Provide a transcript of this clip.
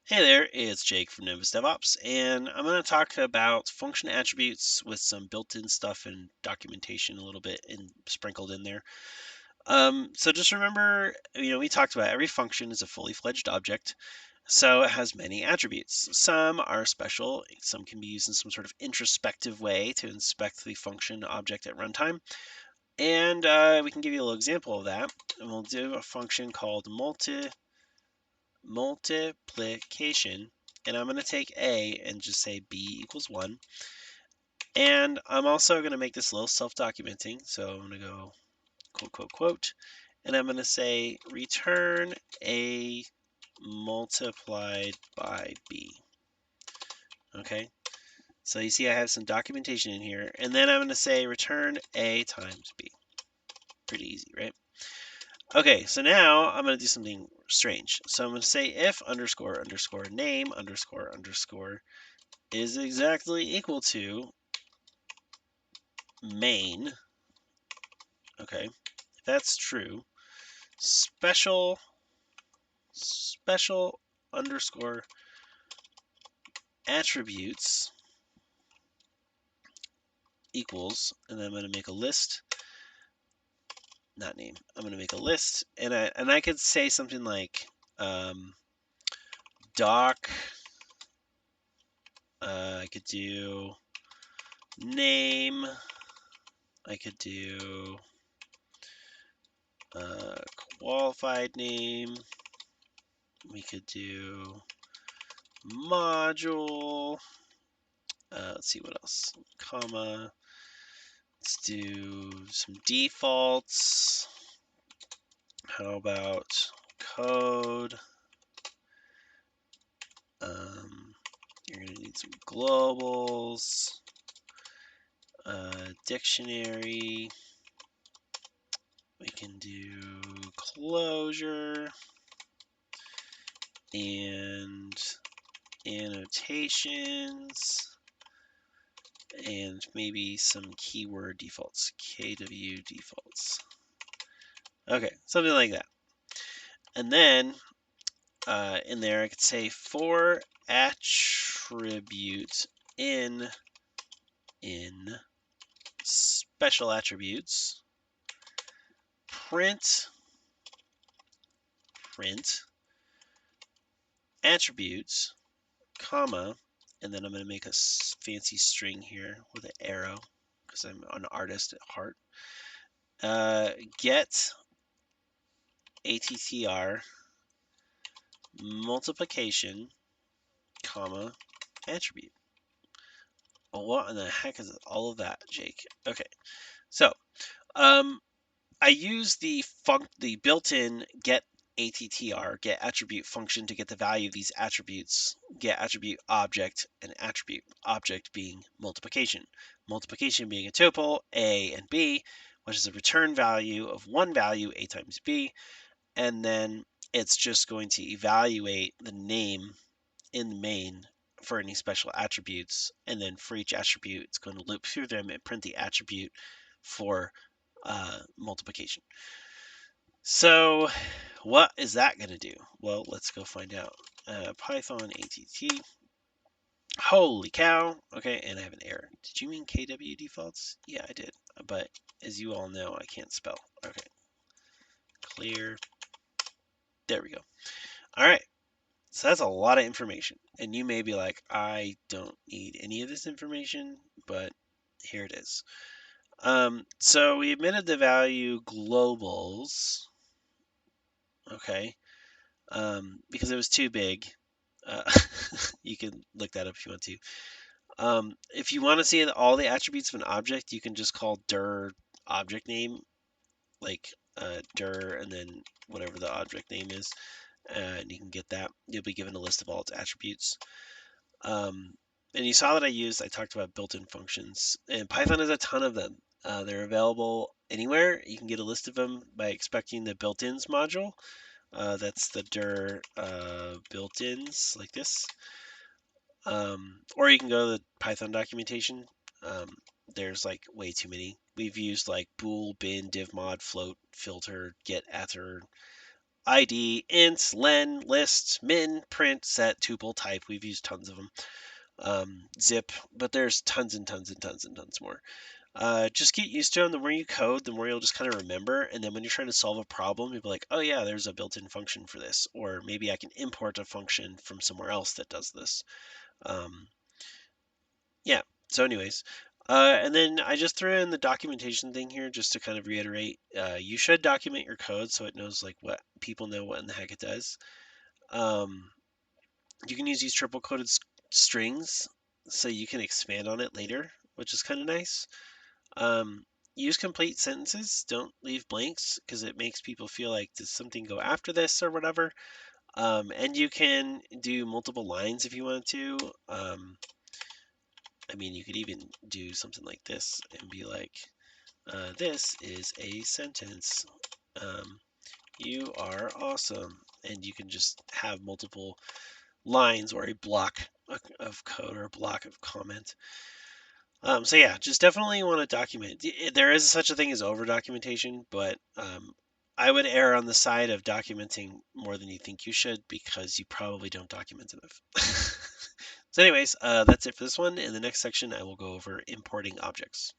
Hey there, it's Jake from Novus DevOps, and I'm going to talk about function attributes with some built-in stuff and documentation a little bit sprinkled in there. So just remember, we talked about every function is a fully fledged object, so it has many attributes. Some are special, some can be used in some sort of introspective way to inspect the function object at runtime, and we can give you a little example of that. And we'll do a function called multiplication, and I'm going to take a and just say b equals 1. And I'm also going to make this a little self-documenting, so I'm going to go quote, quote, quote, and I'm going to say return a multiplied by b. Okay, so you see I have some documentation in here, and then I'm going to say return a times b. Pretty easy, right? Okay, so now I'm going to do something strange. So I'm going to say if underscore underscore name underscore underscore is exactly equal to main. Okay, if that's true, special underscore attributes equals, and then I'm going to make a list, not name. I'm going to make a list, and I could say something like doc. I could do name. I could do qualified name. We could do module. Let's see what else. Comma. Let's do some defaults. How about code? You're going to need some globals. Dictionary. We can do closure. And annotations. And maybe some keyword defaults, KW defaults. Okay, something like that. And then in there, I could say for attribute in special attributes, print attributes, comma, and then I'm going to make a fancy string here with an arrow because I'm an artist at heart. Get attr multiplication, comma, attribute. What in the heck is all of that, Jake? Okay, so I use the built-in get attribute function to get the value of these attributes, get attribute object, and attribute object being multiplication. Multiplication being a tuple, a and b, which is a return value of one value, a times b, and then it's just going to evaluate the name in the main for any special attributes, and then for each attribute, it's going to loop through them and print the attribute for multiplication. So what is that going to do? Well, let's go find out. Python att. Holy cow. Okay, and I have an error. Did you mean KW defaults? Yeah, I did. But as you all know, I can't spell. Okay. Clear. There we go. All right. So that's a lot of information. And you may be like, I don't need any of this information, but here it is. So we admitted the value globals, okay, because it was too big. Uh, you can look that up if you want to. If you want to see all the attributes of an object, you can just call dir object name, like dir and then whatever the object name is, and you can get that. You'll be given a list of all its attributes. And you saw that I talked about built-in functions, and Python has a ton of them. They're available anywhere. You can get a list of them by expecting the built-ins module. That's the dir built-ins, like this. Or you can go to the Python documentation. There's like way too many. We've used like bool, bin, div mod, float, filter, get, attr, ID, int, len, list, min, print, set, tuple, type. We've used tons of them. Zip, but there's tons and tons and tons and tons more. Just get used to them. The more you code, the more you'll just kind of remember. And then when you're trying to solve a problem, you'll be like, oh yeah, there's a built-in function for this. Or maybe I can import a function from somewhere else that does this. Yeah, so anyways, and then I just threw in the documentation thing here just to kind of reiterate. You should document your code so it knows like what people know what in the heck it does. You can use these triple coded strings so you can expand on it later, which is kind of nice. Use complete sentences. Don't leave blanks because it makes people feel like does something go after this or whatever. And you can do multiple lines if you wanted to. I mean, you could even do something like this and be like, this is a sentence. You are awesome. And you can just have multiple lines or a block of code or a block of comment. So yeah, just definitely want to document. There is such a thing as over documentation, but I would err on the side of documenting more than you think you should because you probably don't document enough. So anyways, that's it for this one. In the next section, I will go over importing objects.